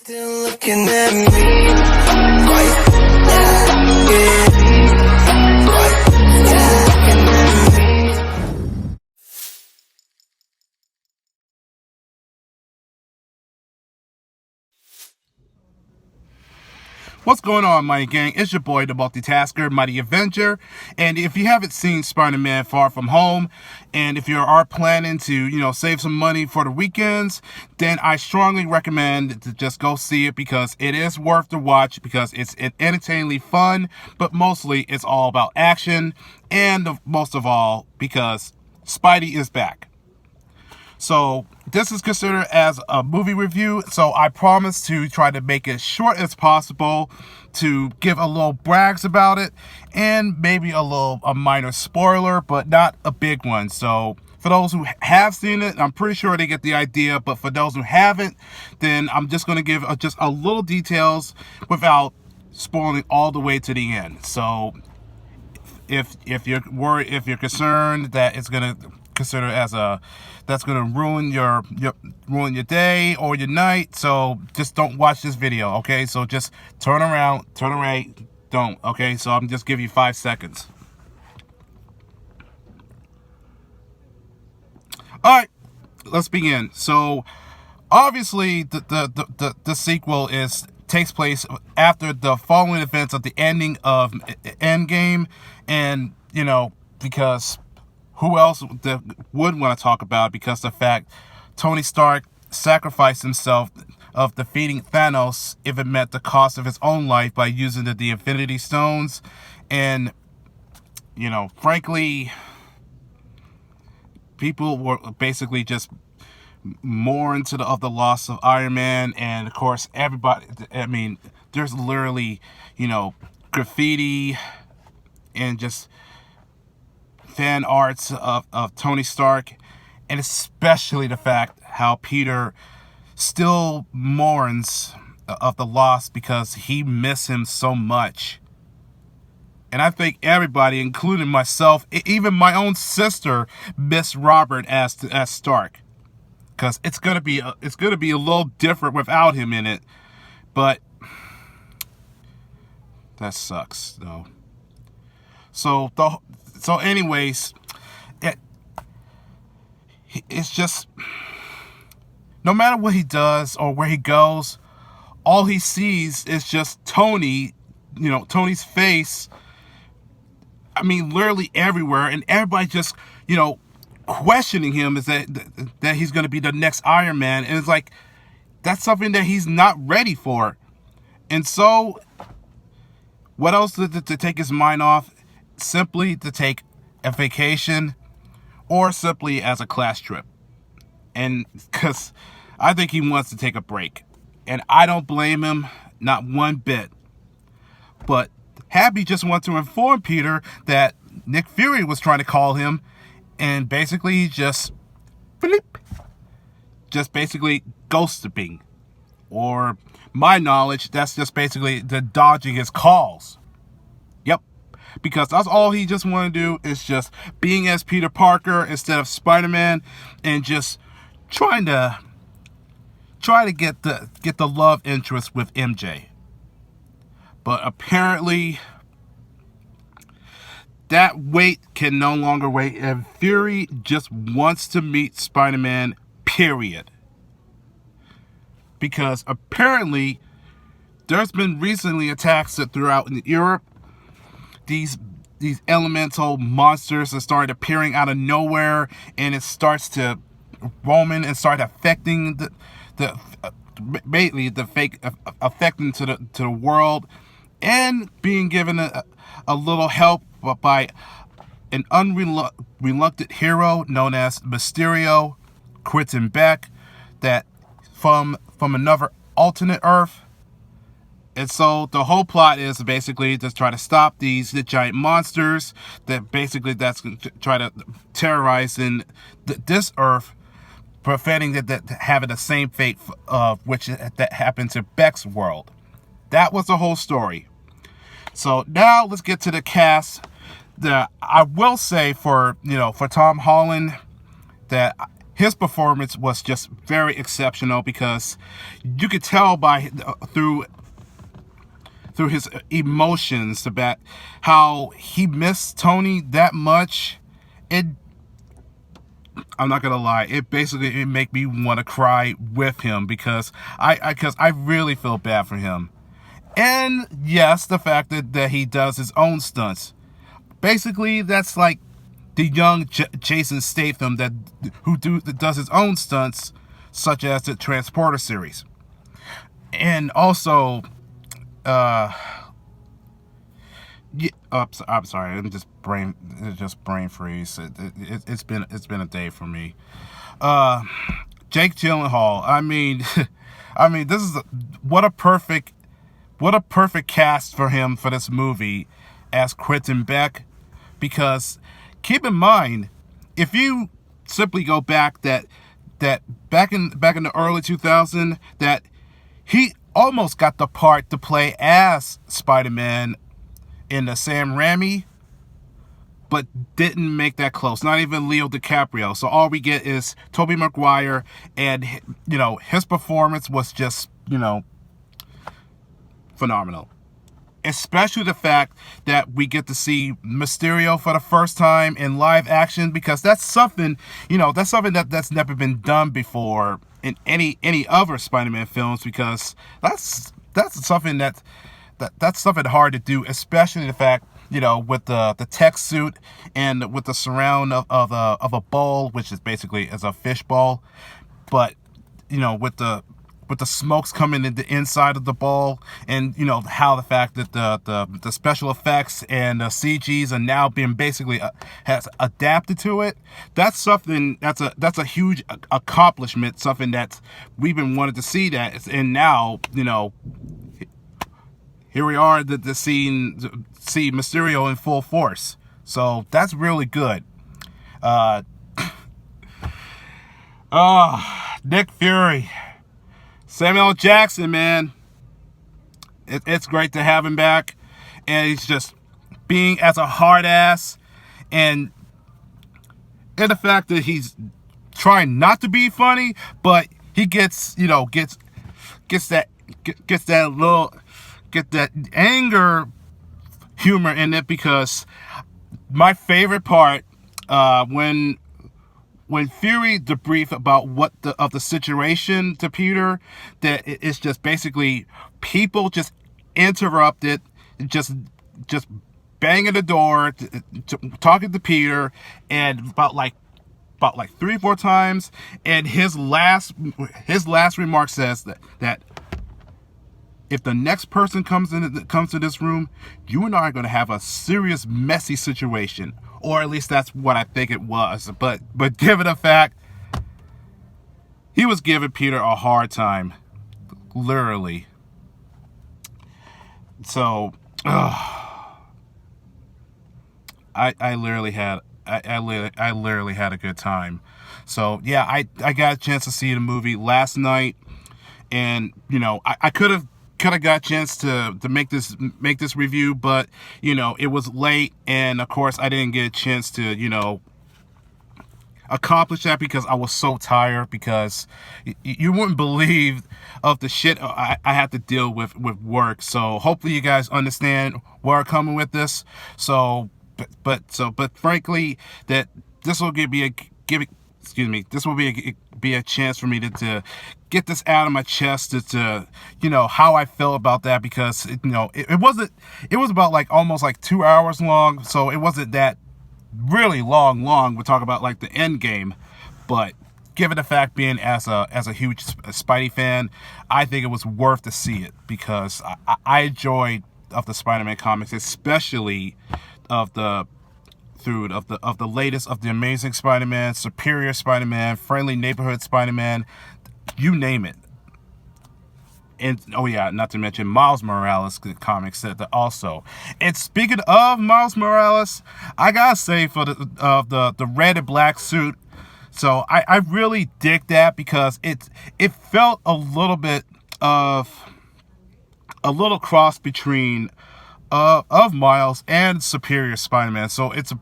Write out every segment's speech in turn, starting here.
Still looking at me. Right. Yeah. Right. Still looking at me. What's going on, Mighty Gang? It's your boy, the Multitasker, Mighty Avenger. And if you haven't seen Spider-Man Far From Home, and if you are planning to, save some money for the weekends, then I strongly recommend to just go see it because it is worth the watch because it's entertainingly fun, but mostly it's all about action, and most of all, because Spidey is back. So this is considered as a movie review, so I promise to try to make it short as possible, to give a little brags about it, and maybe a minor spoiler, but not a big one. So for those who have seen it, I'm pretty sure they get the idea, but for those who haven't, then I'm just going to give just a little details without spoiling all the way to the end. So if you're worried, if you're concerned that it's gonna consider as that's gonna ruin your day or your night, so just don't watch this video, okay? So just turn around, turn away, don't, okay? So I'm just giving you 5 seconds. All right, let's begin. So obviously the sequel takes place after the following events of the ending of Endgame, and because who else would want to talk about it, because the fact Tony Stark sacrificed himself of defeating Thanos if it meant the cost of his own life by using the Infinity Stones. And frankly, people were basically just more into the loss of Iron Man, and of course everybody, I mean, there's literally graffiti and just fan arts of Tony Stark, and especially the fact how Peter still mourns of the loss because he missed him so much. And I think everybody, including myself, even my own sister, missed Robert as Stark. Because it's gonna be a little different without him in it, but that sucks though. So anyways, it's just, no matter what he does or where he goes, all he sees is just Tony, Tony's face. I mean, literally everywhere, and everybody just questioning him is that he's going to be the next Iron Man, and it's like that's something that he's not ready for. And so what else to take his mind off? Simply to take a vacation, or simply as a class trip. And because I think he wants to take a break, and I don't blame him, not one bit. But Happy just wants to inform Peter that Nick Fury was trying to call him, and basically he just basically ghosting, or my knowledge, that's just basically the dodging his calls. Yep, because that's all he just want to do, is just being as Peter Parker instead of Spider-Man, and just trying to get the love interest with MJ. But apparently that wait can no longer wait, and Fury just wants to meet Spider-Man, period. Because apparently there's been recently attacks throughout Europe. These elemental monsters have started appearing out of nowhere, and it starts to roaming and start affecting mainly the fake affecting to the world, and being given a little help by an unreluctant hero known as Mysterio, Quentin Beck, that from another alternate Earth. And so the whole plot is basically to try to stop the giant monsters that's going to try to terrorize in this Earth, preventing that having the same fate that happened to Beck's world. That was the whole story. So now let's get to the cast. I will say for Tom Holland that his performance was just very exceptional, because you could tell by through his emotions about how he missed Tony that much. I'm not gonna lie, it make me want to cry with him, because I really feel bad for him. And yes, the fact that he does his own stunts. Basically, that's like the young Jason Statham that does his own stunts, such as the Transporter series. And also, yeah, I'm sorry, I'm just brain freeze. It's been a day for me. Jake Gyllenhaal. I mean, this is what a perfect cast for him for this movie as Quentin Beck, because keep in mind, if you simply go back back in the early 2000s, that he almost got the part to play as Spider-Man in the Sam Raimi, but didn't make that close. Not even Leo DiCaprio. So all we get is Tobey Maguire, and his performance was just phenomenal. Especially the fact that we get to see Mysterio for the first time in live action, because that's something that's never been done before in any other Spider-Man films, because that's something that's something hard to do, especially the fact, with the tech suit and with the surround of a ball, which is basically as a fish ball, but with the smokes coming in the inside of the ball, and how the fact that the special effects and the CGs are now being basically has adapted to it. That's something that's a huge accomplishment, something that we've been wanting to see that, and now here we are to see Mysterio in full force. So that's really good. Nick Fury. Samuel Jackson, man. It's great to have him back. And he's just being as a hard ass. And the fact that he's trying not to be funny, but he gets that anger humor in it, because my favorite part, when Fury debriefed about of the situation to Peter, that it's just basically people just interrupted, just banging the door, talking to Peter, and about 3 or 4 times, and his last remark says that if the next person comes to this room, you and I are going to have a serious, messy situation. Or at least that's what I think it was. But given the fact, he was giving Peter a hard time, literally. So, I literally had a good time. So yeah, I got a chance to see the movie last night, and I could have got a chance to make this review, but it was late, and of course I didn't get a chance to accomplish that, because I was so tired, because you wouldn't believe of the shit I had to deal with work. So hopefully you guys understand where I'm coming with this. So but frankly, that this will be a chance for me to get this out of my chest, to how I feel about that, because it was about almost 2 hours long, so it wasn't that really long. We're talking about the end game, but given the fact, being as a huge Spidey fan, I think it was worth to see it, because I enjoyed of the Spider-Man comics, especially of the latest of the Amazing Spider-Man, Superior Spider-Man, Friendly Neighborhood Spider-Man, you name it. And oh yeah, not to mention Miles Morales comics that also. And speaking of Miles Morales, I gotta say, for the red and black suit, so I really dig that, because it felt a little bit of a little cross between of Miles and Superior Spider-Man. So it's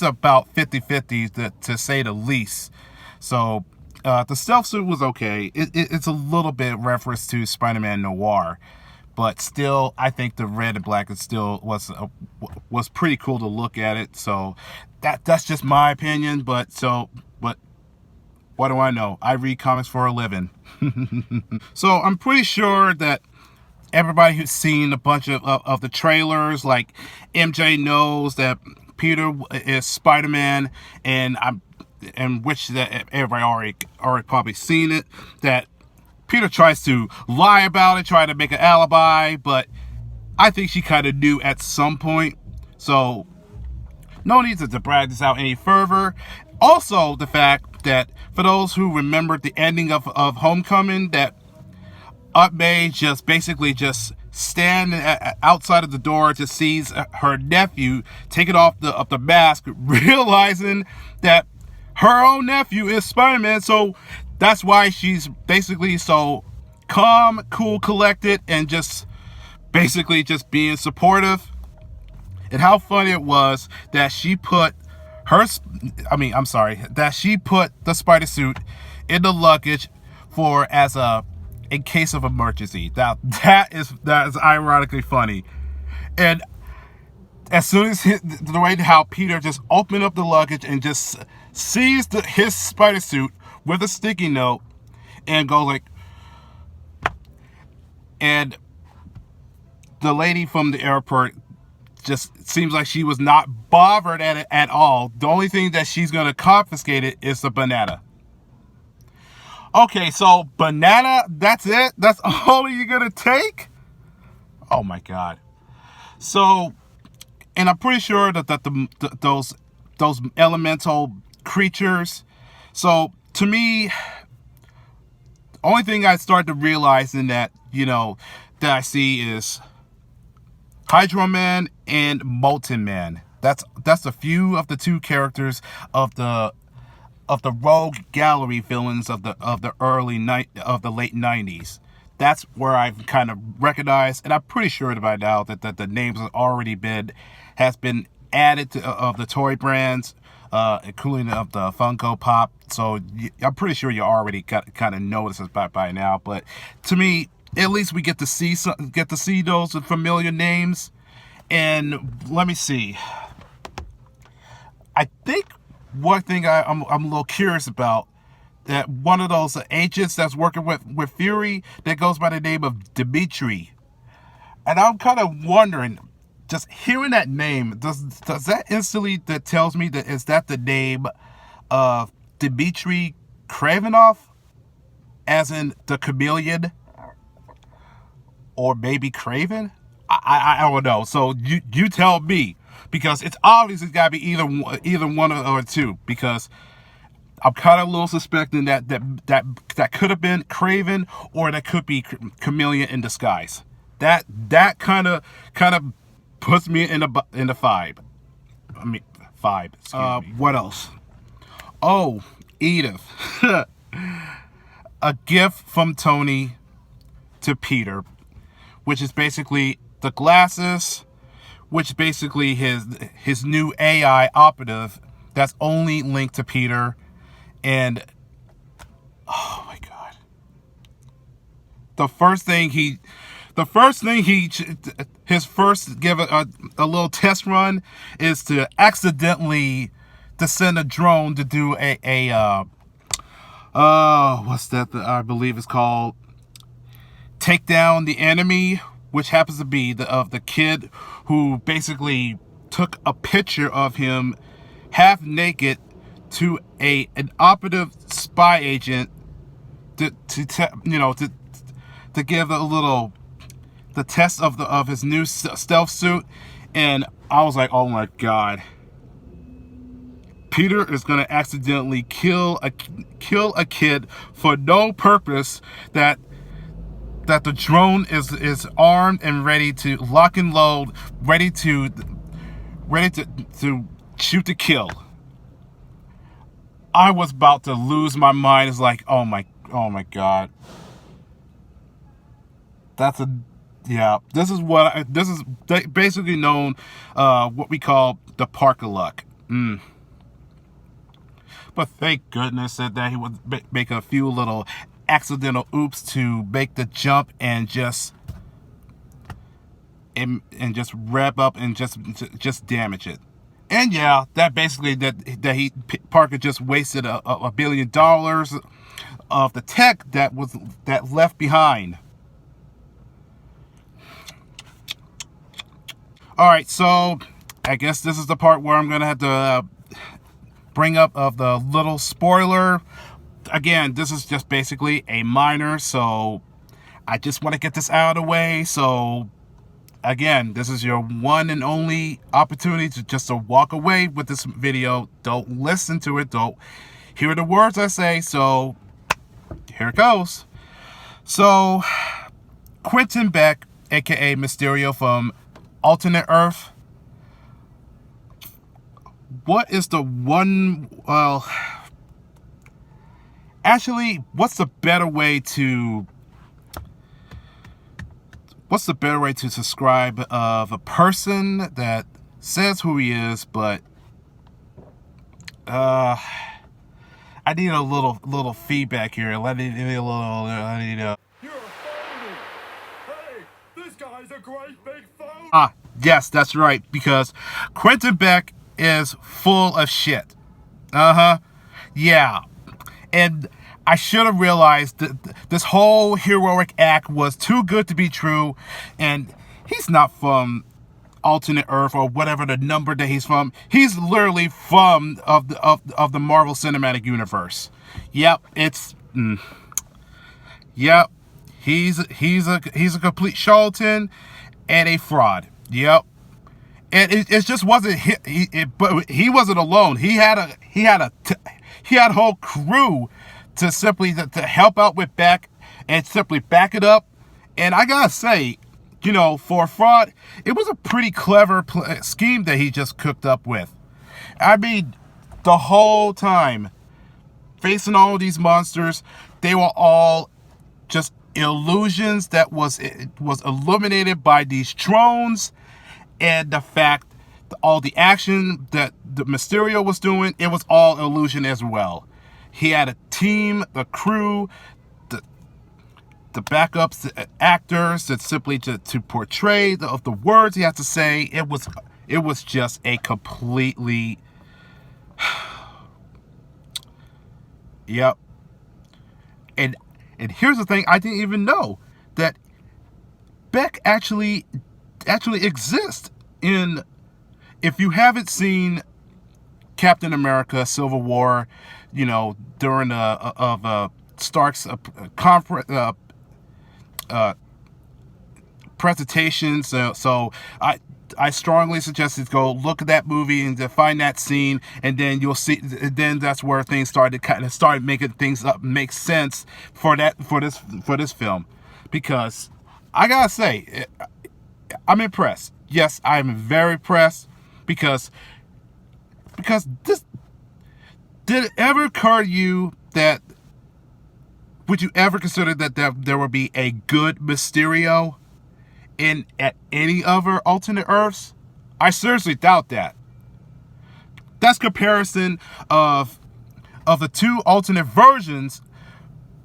about 50-50 to say the least. So the stealth suit was okay. It's a little bit reference to Spider-Man Noir, but still, I think the red and black is still was pretty cool to look at it. So that's just my opinion. But what do I know? I read comics for a living. So I'm pretty sure that everybody who's seen a bunch of the trailers, like MJ knows that Peter is Spider-Man, and which that everybody already probably seen it, that Peter tries to lie about it, try to make an alibi, but I think she kind of knew at some point. So no need to drag this out any further. Also, the fact that for those who remembered the ending of Homecoming, that Aunt May just basically just stand outside of the door, just sees her nephew taking off the mask, realizing that her own nephew is Spider-Man. So that's why she's basically so calm, cool, collected, and just basically just being supportive. And how funny it was that she put that she put the spider suit in the luggage in case of emergency. That is ironically funny. And as soon as the way how Peter just opened up the luggage and just sees his spider suit with a sticky note and go like, and the lady from the airport just seems like she was not bothered at it at all. The only thing that she's gonna confiscate it is the banana. Okay, so banana, that's it? That's all you're gonna take? Oh my God. So, and I'm pretty sure that those elemental creatures. So to me, only thing I start to realize in that, that I see is Hydro Man and Molten Man. That's a few of the two characters of the rogue gallery villains of the late 90s. That's where I've kind of recognized, and I'm pretty sure by now that the names has been added to of the toy brands, including of the Funko Pop. So I'm pretty sure you already kind of noticed this by now. But to me, at least we get to see those familiar names. And let me see. I think one thing I'm a little curious about, that one of those agents that's working with Fury that goes by the name of Dimitri. And I'm kind of wondering, just hearing that name, does that instantly that tells me that is that the name of Dmitry Kravenov, as in the chameleon, or maybe Craven? I don't know. So you tell me, because it's obviously got to be either one or two, because I'm kind of a little suspecting that could have been Craven, or that could be Chameleon in disguise. That kind of puts me in the five. Excuse me. What else? Oh, Edith. A gift from Tony to Peter, which is basically the glasses, which is basically his new AI operative that's only linked to Peter. And oh my God, his first give a little test run is to accidentally to send a drone to do what's that? I believe it's called take down the enemy, which happens to be the kid who basically took a picture of him half naked to an operative spy agent to give the test of his new stealth suit. And I was like, oh my God, Peter is gonna accidentally kill a kid for no purpose, that the drone is armed and ready to lock and load, ready to shoot to kill. I was about to lose my mind. It's like, oh my God. This is basically known, what we call the Park of Luck. But thank goodness that he would make a few little accidental oops to make the jump and just rev up and just damage it. And yeah, that basically Parker just wasted $1 billion of the tech that left behind. All right, so I guess this is the part where I'm gonna have to bring up of the little spoiler. Again, this is just basically a minor, so I just want to get this out of the way. So again, this is your one and only opportunity to walk away with this video. Don't listen to it. Don't hear the words I say. So here it goes. So Quentin Beck, aka Mysterio from Alternate Earth. What is the one? Well, actually, what's the better way to describe of a person that says who he is, but I need a little feedback here. I need a little. You're a phony! Hey, this guy's a great big phony! Ah, yes, that's right, because Quentin Beck is full of shit. Yeah. And I should have realized that this whole heroic act was too good to be true, and he's not from Alternate Earth or whatever the number that he's from. He's literally from of the Marvel Cinematic Universe. Yep, Yep, he's a complete charlatan and a fraud. Yep, and it just wasn't but he wasn't alone. He had a whole crew to simply to help out with Beck and simply back it up. And I gotta say, you know, for a fraud, it was a pretty clever scheme that he just cooked up with. I mean, the whole time facing all of these monsters, they were all just illusions that was illuminated by these drones, and the fact that all the action that the Mysterio was doing, it was all illusion as well. He had a team, a crew, the backups, the actors that simply to portray the words he had to say. It was just a completely yep. And here's the thing, I didn't even know that Beck actually exists in. If you haven't seen Captain America: Civil War, you know, during Stark's conference presentation, so I strongly suggest you go look at that movie and to find that scene, and then you'll see. Then that's where things started making things make sense for this film, because I gotta say, I'm impressed. Yes, I'm very impressed because this. Did it ever occur to you that, would you ever consider that there would be a good Mysterio at any other alternate Earths? I seriously doubt that. That's comparison of the two alternate versions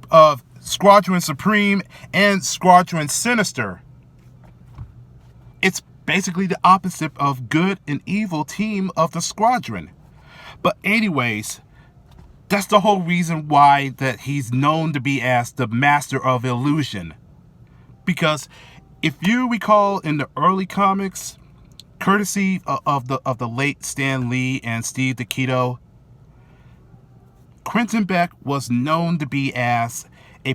of Squadron Supreme and Squadron Sinister. It's basically the opposite of good and evil team of the Squadron. But anyways, that's the whole reason why that he's known to be as the master of illusion. Because if you recall in the early comics, courtesy of the late Stan Lee and Steve Ditko, Quentin Beck was known to be as a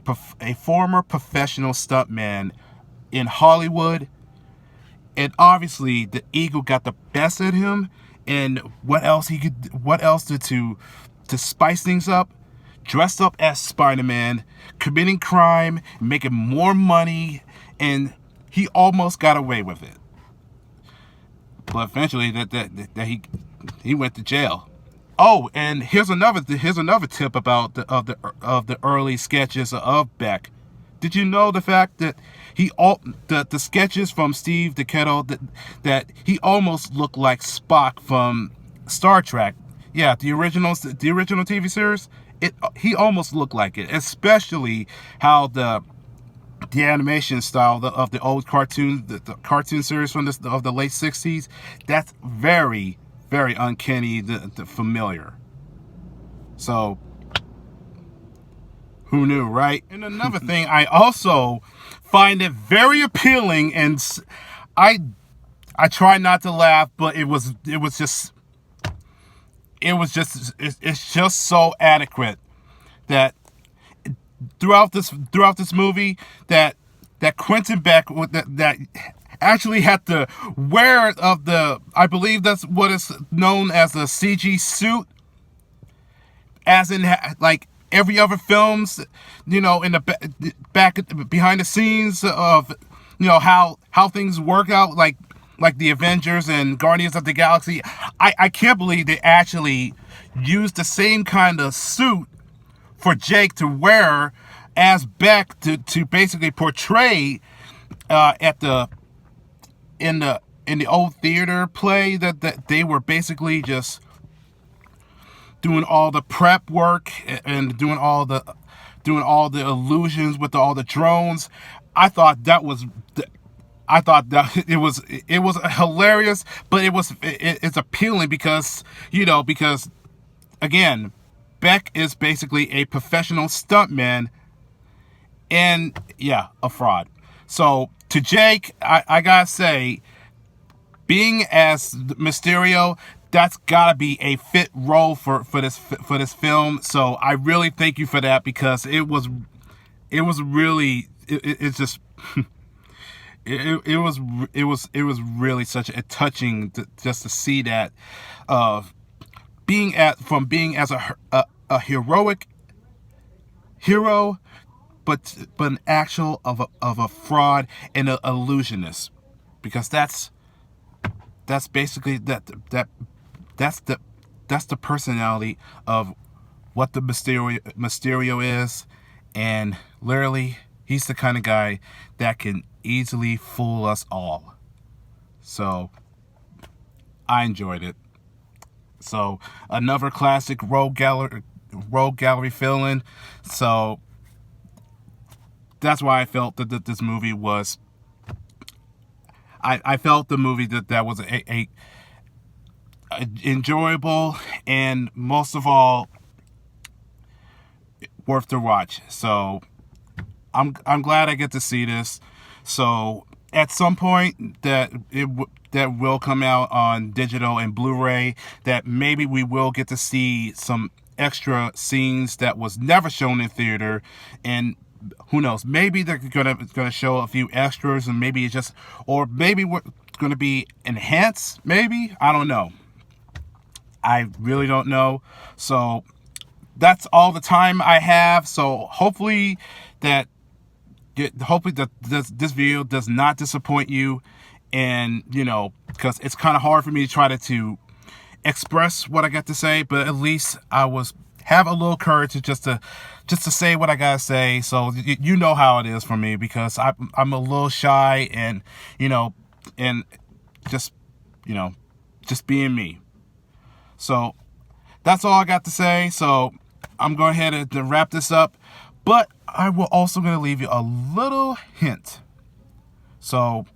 former professional stuntman in Hollywood. And obviously the ego got the best of him. And what else to spice things up? Dressed up as Spider-Man, committing crime, making more money, and he almost got away with it. But eventually, that he went to jail. Oh, and here's another tip about the early sketches of Beck. Did you know the fact that the sketches from Steve Ditko that he almost looked like Spock from Star Trek? yeah, the original TV series, he almost looked like it, especially how the animation style of the old cartoon, the cartoon series from of the late 60s. That's very, very uncanny, the familiar. So who knew, right? And another thing, I also find it very appealing, and I try not to laugh, but it's just so adequate that throughout this movie that Quentin Beck that actually had to wear of the, I believe that's what is known as a CG suit, as in like every other films, in the back behind the scenes of how things work out, like the Avengers and Guardians of the Galaxy. I can't believe they actually used the same kind of suit for Jake to wear as Beck to basically portray in the old theater play that they were basically just doing all the prep work and doing all the illusions with all the drones. I thought that it was hilarious, but it's appealing because again, Beck is basically a professional stuntman and a fraud. So to Jake, I gotta say, being as Mysterio, that's gotta be a fit role for this film. So I really thank you for that, because it was really it's just it was really such a touching just to see that being as a heroic hero, but an actual of a fraud and an illusionist, because that's basically that's the personality of what the Mysterio is, and literally he's the kind of guy that can easily fool us all. So I enjoyed it. So another classic rogue gallery feeling. So that's why I felt that this movie was. I felt the movie that was a enjoyable, and most of all worth the watch. So I'm glad I get to see this. So at some point that will come out on digital and Blu-ray, that maybe we will get to see some extra scenes that was never shown in theater, and who knows, maybe they're gonna show a few extras, and maybe it's just, or maybe we're gonna be enhanced, maybe, I don't know. I really don't know. So that's all the time I have. So hopefully that this video does not disappoint you, and because it's kind of hard for me to try to express what I got to say, but at least I have a little courage to just to say what I gotta say. So you know how it is for me, because I'm a little shy, and and just being me. So that's all I got to say. So I'm going ahead to wrap this up, but I will also going to leave you a little hint. So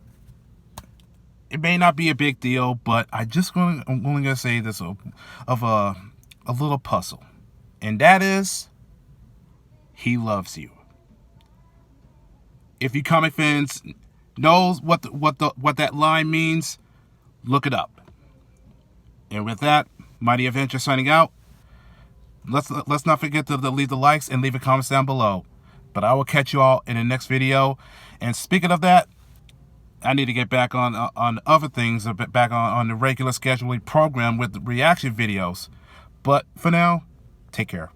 it may not be a big deal, but I'm only going to say this of a little puzzle, and that is, he loves you. If you comic fans knows what that line means, look it up. And with that, Mighty Adventure signing out. Let's not forget to leave the likes and leave a comments down below. But I will catch you all in the next video. And speaking of that, I need to get back on other things, back on the regular scheduling program with the reaction videos. But for now, take care.